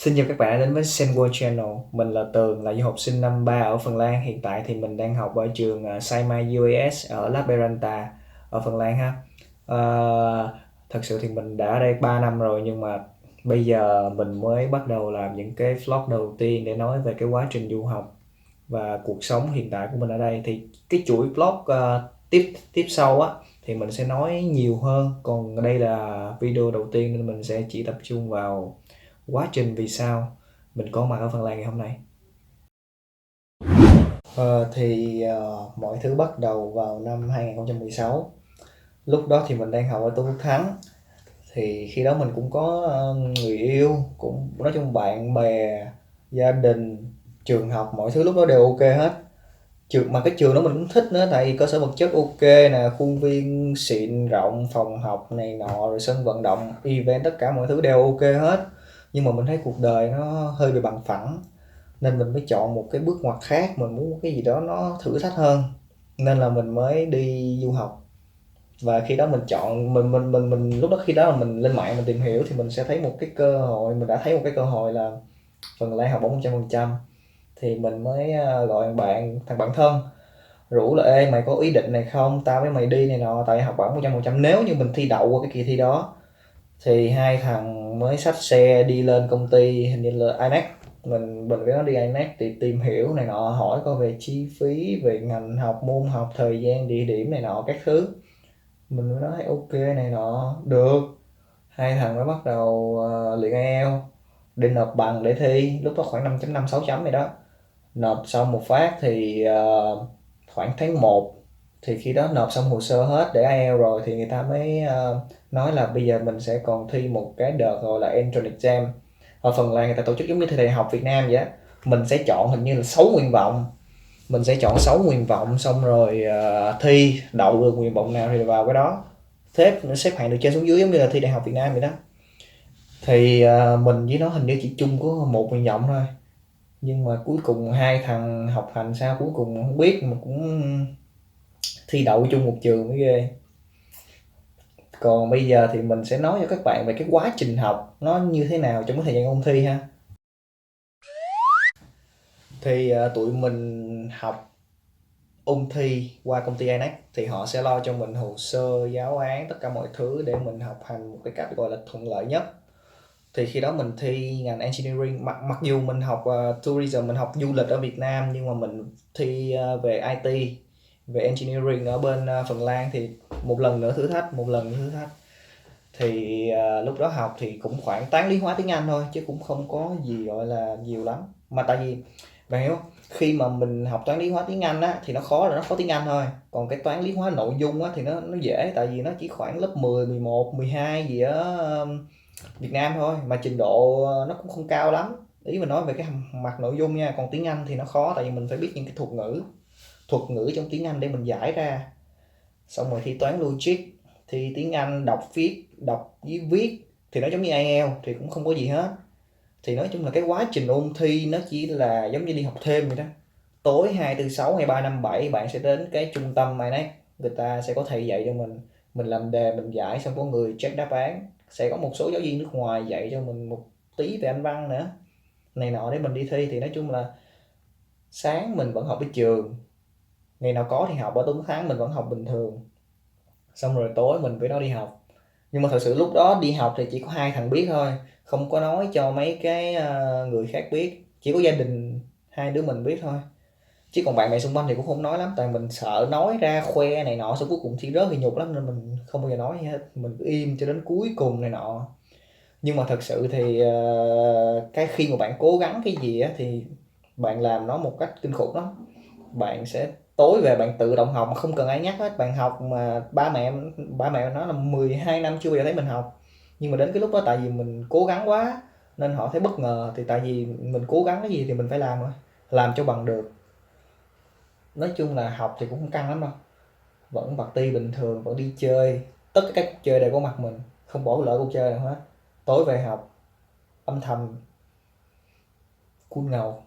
Xin chào các bạn đã đến với Senworld Channel. Mình là Tường, là du học sinh năm 3 ở Phần Lan. Hiện tại thì mình đang học ở trường Saimaa UAS ở Lappeenranta ở Phần Lan ha. Thật sự thì mình đã ở đây 3 năm rồi, nhưng mà bây giờ mình mới bắt đầu làm những cái vlog đầu tiên để nói về cái quá trình du học và cuộc sống hiện tại của mình ở đây. Thì cái chuỗi vlog tiếp tiếp sau á thì mình sẽ nói nhiều hơn, còn đây là video đầu tiên nên mình sẽ chỉ tập trung vào quá trình vì sao mình có mặt ở Phần Lan ngày hôm nay. Mọi thứ bắt đầu vào năm 2016. Lúc đó thì mình đang học ở Tôn Đức Thắng. Thì khi đó mình cũng có người yêu, cũng nói chung bạn bè, gia đình, trường học, mọi thứ lúc đó đều ok hết. Mà cái trường đó mình cũng thích nữa, tại vì cơ sở vật chất ok nè, khuôn viên xịn rộng, phòng học này nọ, rồi sân vận động, event, tất cả mọi thứ đều ok hết. Nhưng mà mình thấy cuộc đời nó hơi bị bằng phẳng, nên mình mới chọn một cái bước ngoặt khác, mình muốn cái gì đó nó thử thách hơn, nên là mình mới đi du học. Và khi đó mình chọn mình lúc đó khi đó là mình lên mạng mình tìm hiểu thì mình sẽ thấy một cái cơ hội, mình đã thấy một cái cơ hội là Phần Lan học bổng 100%. Thì mình mới gọi thằng bạn thân, rủ là ê mày có ý định này không, tao với mày đi này nọ, tại học bổng 100%, nếu như mình thi đậu qua cái kỳ thi đó. Thì hai thằng mới xách xe đi lên công ty, hình như là INEC. Mình với nó đi INEC thì tìm hiểu này nọ, hỏi coi về chi phí, về ngành học, môn học, thời gian, địa điểm này nọ các thứ. Mình mới nói ok này nọ, được. Hai thằng mới bắt đầu luyện IELTS để nộp bằng để thi, lúc đó khoảng 5.5 6 chấm vậy đó. Nộp xong một phát thì khoảng tháng 1, thì khi đó nộp xong hồ sơ hết để IELTS rồi thì người ta mới nói là bây giờ mình sẽ còn thi một cái đợt gọi là entrance exam. Ở Phần Lan người ta tổ chức giống như thi đại học Việt Nam vậy á. Mình sẽ chọn hình như là 6 nguyện vọng, mình sẽ chọn 6 nguyện vọng xong rồi thi, đậu được nguyện vọng nào thì vào cái đó, xếp hạng từ trên xuống dưới giống như là thi đại học Việt Nam vậy đó. Thì mình với nó hình như chỉ chung có một nguyện vọng thôi, nhưng mà cuối cùng hai thằng học hành sao cuối cùng không biết, mà cũng thi đậu chung một trường mới ghê. Còn bây giờ thì mình sẽ nói cho các bạn về cái quá trình học nó như thế nào trong cái thời gian ôn thi ha. Thì tụi mình học ôn thi qua công ty INEC thì họ sẽ lo cho mình hồ sơ, giáo án, tất cả mọi thứ để mình học hành một cái cách gọi là thuận lợi nhất. Thì khi đó mình thi ngành engineering, mặc dù mình học tourism, mình học du lịch ở Việt Nam, nhưng mà mình thi về IT, về engineering ở bên Phần Lan. Thì một lần nữa thử thách, một lần nữa thử thách. Thì lúc đó học thì cũng khoảng toán lý hóa tiếng Anh thôi, chứ cũng không có gì gọi là nhiều lắm. Mà tại vì bạn hiểu không, khi mà mình học toán lý hóa tiếng Anh á thì nó khó là nó khó tiếng Anh thôi, còn cái toán lý hóa nội dung á thì nó dễ, tại vì nó chỉ khoảng lớp 10 11 12 gì ở Việt Nam thôi, mà trình độ nó cũng không cao lắm. Ý mình nói về cái mặt nội dung nha, còn tiếng Anh thì nó khó, tại vì mình phải biết những cái thuật ngữ trong tiếng Anh để mình giải ra. Xong rồi thi toán logic, thì tiếng Anh đọc với viết thì nó giống như IELTS thì cũng không có gì hết. Thì nói chung là cái quá trình ôn thi nó chỉ là giống như đi học thêm vậy đó. Tối 2 4 6 hay 3 5 7 bạn sẽ đến cái trung tâm này, người ta sẽ có thầy dạy cho mình làm đề mình giải, xong có người check đáp án, sẽ có một số giáo viên nước ngoài dạy cho mình một tí về Anh văn nữa này nọ để mình đi thi. Thì nói chung là sáng mình vẫn học ở trường, ngày nào có thì học, ở Tuấn Thắng mình vẫn học bình thường, xong rồi tối mình với nó đi học. Nhưng mà thật sự lúc đó đi học thì chỉ có hai thằng biết thôi, không có nói cho mấy cái người khác biết, chỉ có gia đình hai đứa mình biết thôi. Chứ còn bạn bè xung quanh thì cũng không nói lắm, tại mình sợ nói ra khoe này nọ xong cuối cùng thi rớt thì nhục lắm, nên mình không bao giờ nói gì hết, mình cứ im cho đến cuối cùng này nọ. Nhưng mà thật sự thì cái khi mà bạn cố gắng cái gì á thì bạn làm nó một cách kinh khủng lắm. Bạn sẽ tối về bạn tự động học mà không cần ai nhắc hết, bạn học mà ba mẹ nói là 12 năm chưa bao giờ thấy mình học. Nhưng mà đến cái lúc đó tại vì mình cố gắng quá nên họ thấy bất ngờ, thì tại vì mình cố gắng cái gì thì mình phải làm thôi, làm cho bằng được. Nói chung là học thì cũng không căng lắm đâu, vẫn party bình thường, vẫn đi chơi, tất cả các cuộc chơi đều có mặt mình, không bỏ lỡ cuộc chơi nào hết. Tối về học âm thầm cool ngầu.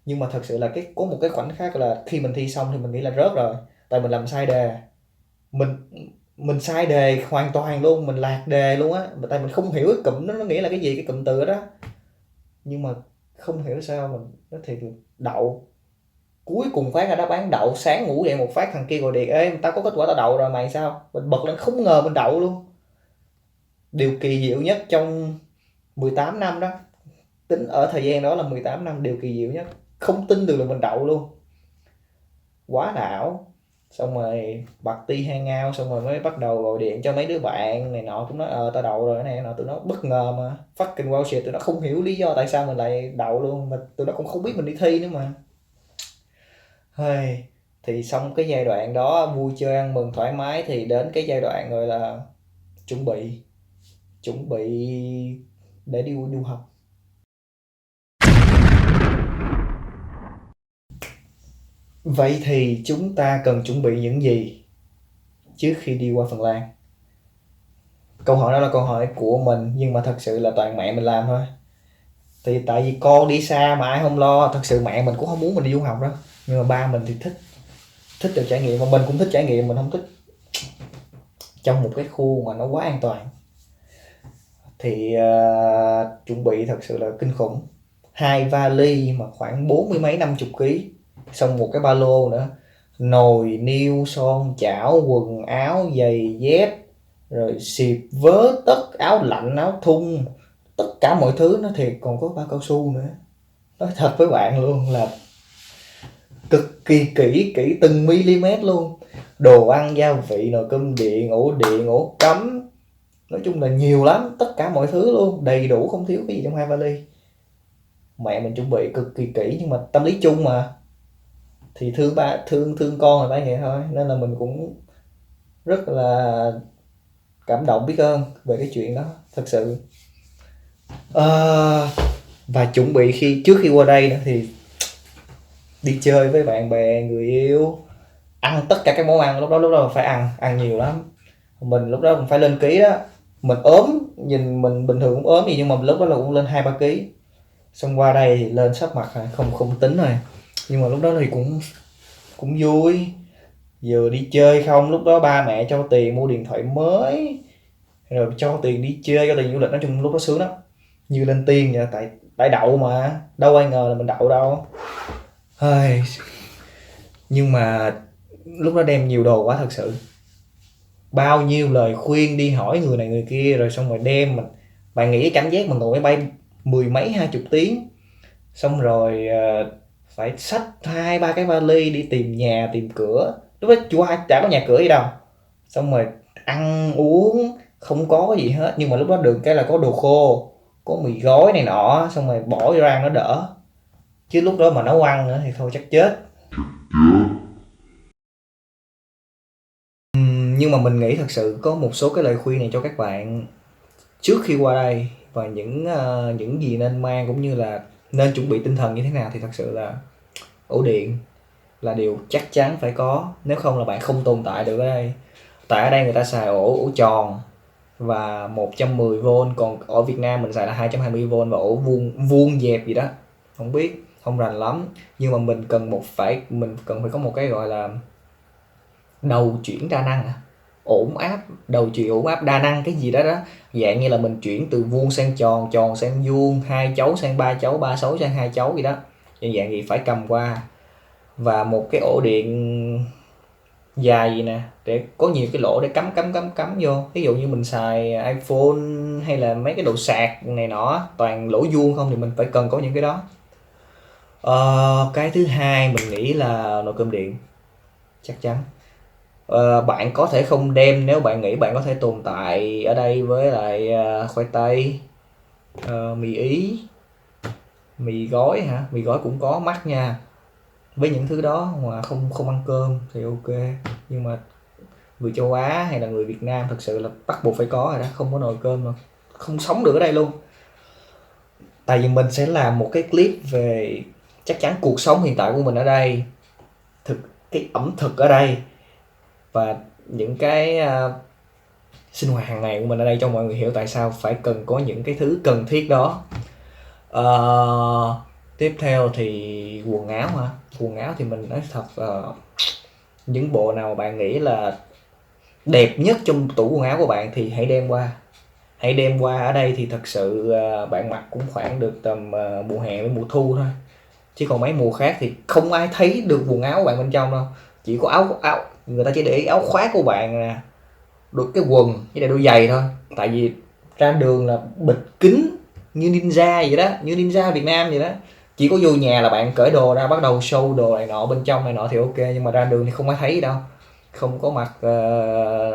Nhưng mà thật sự là có một cái khoảnh khắc là khi mình thi xong thì mình nghĩ là rớt rồi, tại mình làm sai đề. Mình mình sai đề hoàn toàn luôn, mình lạc đề luôn á, tại mình không hiểu cái cụm đó nó nghĩa là cái gì, cái cụm từ đó. nhưng mà không hiểu sao mình nói thiệt là đậu. Cuối cùng phát ra đáp án đậu, sáng ngủ dậy một phát thằng kia gọi điện: ê tao có kết quả tao đậu rồi mày sao? Mình bật lên không ngờ mình đậu luôn. Điều kỳ diệu nhất trong 18 năm đó, tính ở thời gian đó là 18 năm, điều kỳ diệu nhất, không tin được là mình đậu luôn. Quá đảo. Xong rồi bật ti hangout, xong rồi mới bắt đầu gọi điện cho mấy đứa bạn này nọ, cũng nói tao đậu rồi cái này nọ, tụi nó bất ngờ mà fucking wow shit, tụi nó không hiểu lý do tại sao mình lại đậu luôn, mà tụi nó cũng không biết mình đi thi nữa mà. Hơi thì xong cái giai đoạn đó vui chơi ăn mừng thoải mái, thì đến cái giai đoạn gọi là chuẩn bị chuẩn bị để đi du học. Vậy thì chúng ta cần chuẩn bị những gì trước khi đi qua Phần Lan? Câu hỏi đó là câu hỏi của mình, nhưng mà thật sự là toàn mẹ mình làm thôi. Thì tại vì con đi xa mà ai không lo, thật sự mẹ mình cũng không muốn mình đi du học đâu. Nhưng mà ba mình thì thích, thích được trải nghiệm, mà mình cũng thích trải nghiệm, mình không thích trong một cái khu mà nó quá an toàn. Thì chuẩn bị thật sự là kinh khủng. Hai vali mà khoảng 40 mấy 50 ký, xong một cái ba lô nữa, nồi niêu son chảo quần áo giày dép, rồi xịp vớ tất, áo lạnh áo thun, tất cả mọi thứ. Nó thiệt, còn có bao cao su nữa. Nói thật với bạn luôn là cực kỳ kỹ, kỹ từng mm luôn. Đồ ăn gia vị, nồi cơm điện ổ cắm, nói chung là nhiều lắm, tất cả mọi thứ luôn, đầy đủ không thiếu cái gì trong hai vali. Mẹ mình chuẩn bị cực kỳ kỹ, nhưng mà tâm lý chung mà, thì thương thương con là phải vậy thôi, nên là mình cũng rất là cảm động biết ơn về cái chuyện đó thật sự. Ờ, và chuẩn bị trước khi qua đây nữa thì đi chơi với bạn bè người yêu, ăn tất cả các món ăn. Lúc đó phải ăn nhiều lắm. Mình lúc đó cũng phải lên ký đó. Mình ốm, nhìn mình bình thường cũng ốm gì, nhưng mà lúc đó là cũng lên 2-3 ký. Xong qua đây thì lên sắp mặt rồi, không không tính rồi. Nhưng mà lúc đó thì cũng cũng vui, vừa đi chơi không, lúc đó ba mẹ cho tiền mua điện thoại mới, rồi cho tiền đi chơi, cho tiền du lịch, nói chung lúc đó sướng lắm, như lên tiên vậy. Tại tại đậu mà, đâu ai ngờ là mình đậu đâu. Hơi, nhưng mà lúc đó đem nhiều đồ quá thật sự, bao nhiêu lời khuyên đi hỏi người này người kia, rồi xong rồi đem mình. Bạn nghĩ cái cảm giác mình ngồi máy bay mười mấy 20 tiếng, xong rồi phải xách 2-3 cái vali đi tìm nhà tìm cửa, lúc đó chả có nhà cửa gì đâu. Xong rồi ăn uống không có gì hết, nhưng mà lúc đó được cái là có đồ khô, có mì gói này nọ, xong rồi bỏ vô rang nó đỡ. Chứ lúc đó mà nấu ăn nữa thì thôi chắc chết. Nhưng mà mình nghĩ thật sự có một số cái lời khuyên này cho các bạn trước khi qua đây, và những gì nên mang, cũng như là nên chuẩn bị tinh thần như thế nào. Thì thật sự là ổ điện là điều chắc chắn phải có, nếu không là bạn không tồn tại được ở đây. Tại ở đây người ta xài ổ tròn và 110V, còn ở Việt Nam mình xài là 220V và ổ vuông vuông dẹp gì đó, không biết, không rành lắm. Nhưng mà mình cần phải có một cái gọi là đầu chuyển đa năng ổn áp, đầu chuyển ổn áp đa năng cái gì đó đó. Dạng như là mình chuyển từ vuông sang tròn, tròn sang vuông, 2 chấu sang 3 chấu, 3 chấu sang 2 chấu gì đó, như dạng gì phải cầm qua. Và một cái ổ điện dài gì nè, để có nhiều cái lỗ để cắm vô. Ví dụ như mình xài iPhone hay là mấy cái đồ sạc này nọ toàn lỗ vuông không, thì mình phải cần có những cái đó. Cái thứ hai mình nghĩ là nồi cơm điện, chắc chắn. Bạn có thể không đem nếu bạn nghĩ bạn có thể tồn tại ở đây với lại khoai tây, mì ý, mì gói hả? Mì gói cũng có mắc nha. Với những thứ đó mà không không ăn cơm thì ok. Nhưng mà người châu Á hay là người Việt Nam thật sự là bắt buộc phải có rồi đó, không có nồi cơm mà không sống được ở đây luôn. Tại vì mình sẽ làm một cái clip về chắc chắn cuộc sống hiện tại của mình ở đây, cái ẩm thực ở đây, và những cái sinh hoạt hàng ngày của mình ở đây, cho mọi người hiểu tại sao phải cần có những cái thứ cần thiết đó. Tiếp theo thì quần áo hả? Quần áo thì mình nói thật, những bộ nào bạn nghĩ là đẹp nhất trong tủ quần áo của bạn thì hãy đem qua. hãy đem qua. Ở đây thì thật sự bạn mặc cũng khoảng được tầm mùa hè với mùa thu thôi, chứ còn mấy mùa khác thì không ai thấy được quần áo bạn bên trong đâu. Chỉ có áo áo người ta chỉ để ý áo khoác của bạn nè, được cái quần với lại đôi giày thôi. Tại vì ra đường là bịt kín như ninja vậy đó, như ninja Việt Nam vậy đó. Chỉ có vô nhà là bạn cởi đồ ra bắt đầu show đồ này nọ bên trong này nọ thì ok, nhưng mà ra đường thì không ai thấy đâu. Không có mặc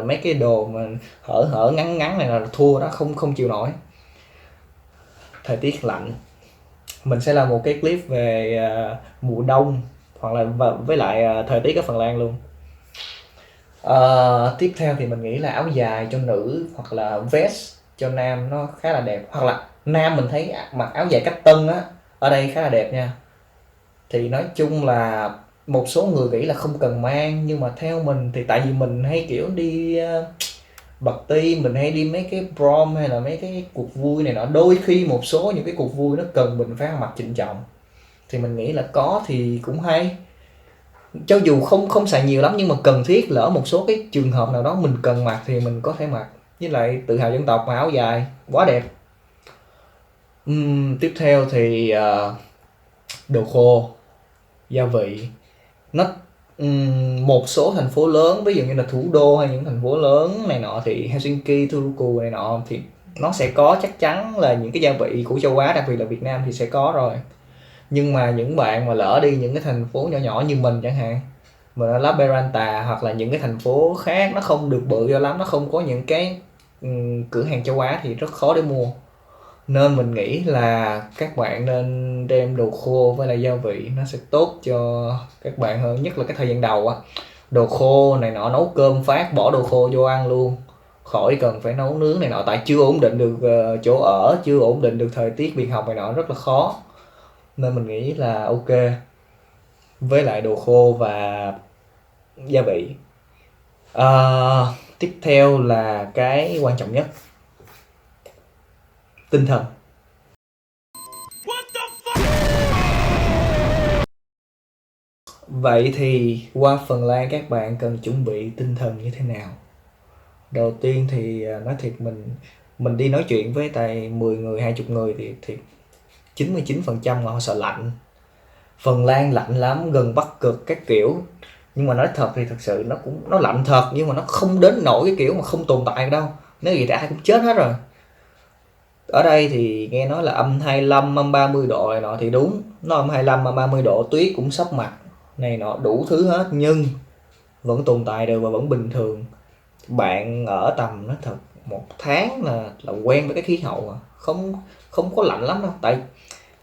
mấy cái đồ mà hở hở ngắn ngắn này là thua đó, không không chịu nổi. Thời tiết lạnh, mình sẽ làm một cái clip về mùa đông hoặc là với lại thời tiết ở Phần Lan luôn. Tiếp theo thì mình nghĩ là áo dài cho nữ hoặc là vest cho nam nó khá là đẹp, hoặc là nam mình thấy mặc áo dài cách tân á ở đây khá là đẹp nha. Thì nói chung là một số người nghĩ là không cần mang, nhưng mà theo mình thì tại vì mình hay kiểu đi party, mình hay đi mấy cái prom hay là mấy cái cuộc vui này nọ, đôi khi một số những cái cuộc vui nó cần mình phải ăn mặc trịnh trọng, thì mình nghĩ là có thì cũng hay. Cho dù không không xài nhiều lắm nhưng mà cần thiết, lỡ một số cái trường hợp nào đó mình cần mặc thì mình có thể mặc. Với lại tự hào dân tộc mà áo dài quá đẹp. Tiếp theo thì đồ khô, gia vị. Nó một số thành phố lớn ví dụ như là thủ đô hay những thành phố lớn này nọ thì Helsinki, Turku này nọ thì nó sẽ có chắc chắn là những cái gia vị của châu Á, đặc biệt là Việt Nam thì sẽ có rồi. Nhưng mà những bạn mà lỡ đi những cái thành phố nhỏ nhỏ như mình chẳng hạn, mà ở Lappeenranta hoặc là những cái thành phố khác nó không được bự cho lắm, nó không có những cái cửa hàng châu Á thì rất khó để mua. Nên mình nghĩ là các bạn nên đem đồ khô với lại gia vị, nó sẽ tốt cho các bạn hơn, nhất là cái thời gian đầu á. Đồ khô này nọ, nấu cơm phát bỏ đồ khô vô ăn luôn, khỏi cần phải nấu nướng này nọ, tại chưa ổn định được chỗ ở, chưa ổn định được thời tiết việc học này nọ, rất là khó. Nên mình nghĩ là ok với lại đồ khô và gia vị. Tiếp theo là cái quan trọng nhất, tinh thần. Vậy thì qua Phần Lan các bạn cần chuẩn bị tinh thần như thế nào? Đầu tiên thì nói thiệt, mình đi nói chuyện với tại 10 người 20 người thì 99% là họ sợ lạnh. Phần Lan lạnh lắm, gần Bắc Cực các kiểu. Nhưng mà nói thật thì thật sự nó lạnh thật, nhưng mà nó không đến nỗi cái kiểu mà không tồn tại đâu. Nếu vậy thì ai cũng chết hết rồi. Ở đây thì nghe nói là âm 25, âm 30 độ này nọ thì đúng, nó âm 25, âm 30 độ, tuyết cũng sắp mặt này nọ đủ thứ hết, nhưng vẫn tồn tại được và vẫn bình thường. Bạn ở tầm nói thật 1 tháng là quen với cái khí hậu à, không không có lạnh lắm đâu. Tại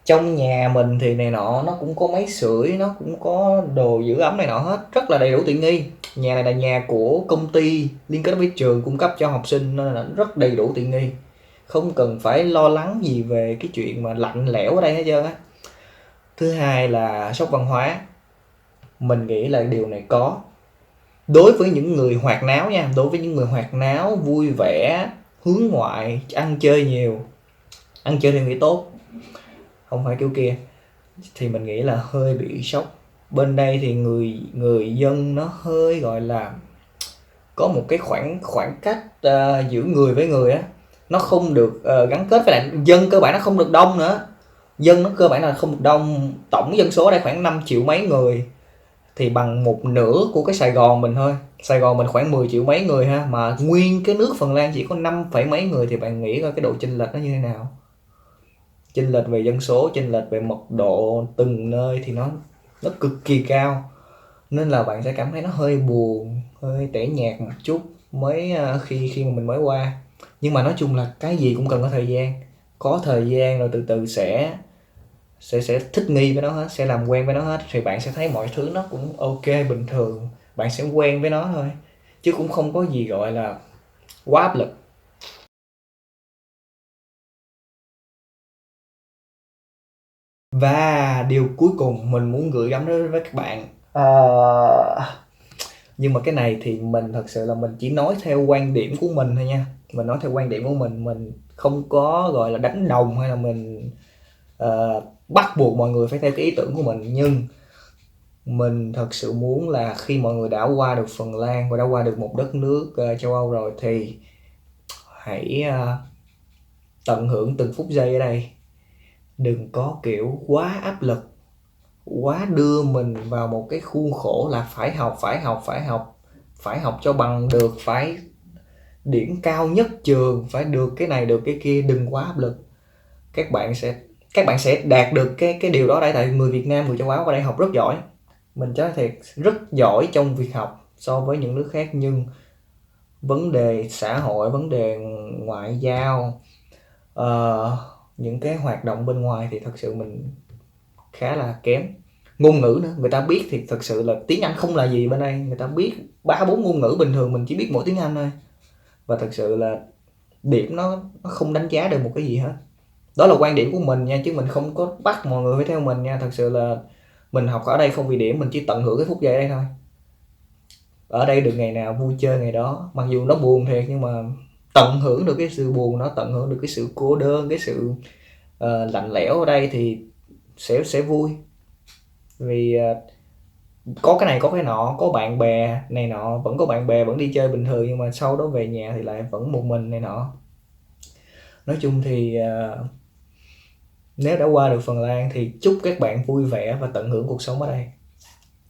trong nhà mình thì này nọ nó cũng có máy sưởi, nó cũng có đồ giữ ấm này nọ hết, rất là đầy đủ tiện nghi. Nhà này là nhà của công ty liên kết với trường cung cấp cho học sinh nên là rất đầy đủ tiện nghi, không cần phải lo lắng gì về cái chuyện mà lạnh lẽo ở đây hết trơn á. Thứ hai là sốc văn hóa, mình nghĩ là điều này có. Đối với những người hoạt náo nha, đối với những người hoạt náo, vui vẻ, hướng ngoại, ăn chơi nhiều, ăn chơi theo nghĩa tốt, không phải kiểu kia, thì mình nghĩ là hơi bị sốc. Bên đây thì người người dân nó hơi gọi là có một cái khoảng khoảng cách giữa người với người á, nó không được gắn kết, với lại dân cơ bản nó không được đông nữa. Dân nó cơ bản là không được đông, tổng dân số ở đây khoảng 5 triệu mấy người, thì bằng một nửa của cái Sài Gòn mình thôi. Sài Gòn mình khoảng 10 triệu mấy người ha, mà nguyên cái nước Phần Lan chỉ có 5 phẩy mấy người, thì bạn nghĩ coi cái độ chênh lệch nó như thế nào. Chênh lệch về dân số, chênh lệch về mật độ từng nơi thì nó cực kỳ cao. Nên là bạn sẽ cảm thấy nó hơi buồn, hơi tẻ nhạt một chút mới khi khi mà mình mới qua. Nhưng mà nói chung là cái gì cũng cần có thời gian. Có thời gian rồi từ từ sẽ thích nghi với nó hết, sẽ làm quen với nó hết, thì bạn sẽ thấy mọi thứ nó cũng ok, bình thường. Bạn sẽ quen với nó thôi, chứ cũng không có gì gọi là quá áp lực. Và điều cuối cùng mình muốn gửi gắm đến với các bạn, nhưng mà cái này thì mình thật sự là mình chỉ nói theo quan điểm của mình thôi nha. Mình nói theo quan điểm của mình không có gọi là đánh đồng hay là mình bắt buộc mọi người phải theo cái ý tưởng của mình. Nhưng mình thật sự muốn là khi mọi người đã qua được Phần Lan và đã qua được một đất nước châu Âu rồi thì hãy tận hưởng từng phút giây ở đây. Đừng có kiểu quá áp lực, quá đưa mình vào một cái khuôn khổ là phải học cho bằng được, phải điểm cao nhất trường, phải được cái này được cái kia. Đừng quá áp lực. Các bạn sẽ đạt được cái điều đó đây. Tại người Việt Nam, người châu Á qua đây học rất giỏi, mình nói thiệt, rất giỏi trong việc học so với những nước khác, nhưng vấn đề xã hội, vấn đề ngoại giao, những cái hoạt động bên ngoài thì thật sự mình khá là kém. Ngôn ngữ nữa, người ta biết thì thật sự là tiếng Anh không là gì bên đây, người ta biết 3-4 ngôn ngữ, bình thường mình chỉ biết mỗi tiếng Anh thôi. Và thật sự là điểm nó không đánh giá được một cái gì hết. Đó là quan điểm của mình nha, chứ mình không có bắt mọi người phải theo mình nha. Thật sự là mình học ở đây không vì điểm, mình chỉ tận hưởng cái phút giây đây thôi. Ở đây được ngày nào vui chơi ngày đó, mặc dù nó buồn thiệt nhưng mà tận hưởng được cái sự buồn nó, tận hưởng được cái sự cô đơn, cái sự lạnh lẽo ở đây thì sẽ vui. Vì có cái này có cái nọ, có bạn bè này nọ, vẫn có bạn bè, vẫn đi chơi bình thường, nhưng mà sau đó về nhà thì lại vẫn một mình này nọ. Nói chung thì nếu đã qua được Phần Lan thì chúc các bạn vui vẻ và tận hưởng cuộc sống ở đây.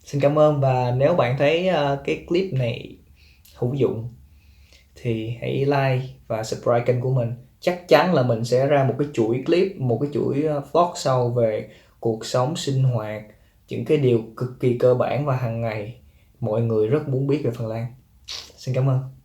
Xin cảm ơn, và nếu bạn thấy cái clip này hữu dụng thì hãy like và subscribe kênh của mình. Chắc chắn là mình sẽ ra một cái chuỗi clip, một cái chuỗi vlog sau về cuộc sống sinh hoạt, những cái điều cực kỳ cơ bản và hàng ngày mọi người rất muốn biết về Phần Lan. Xin cảm ơn.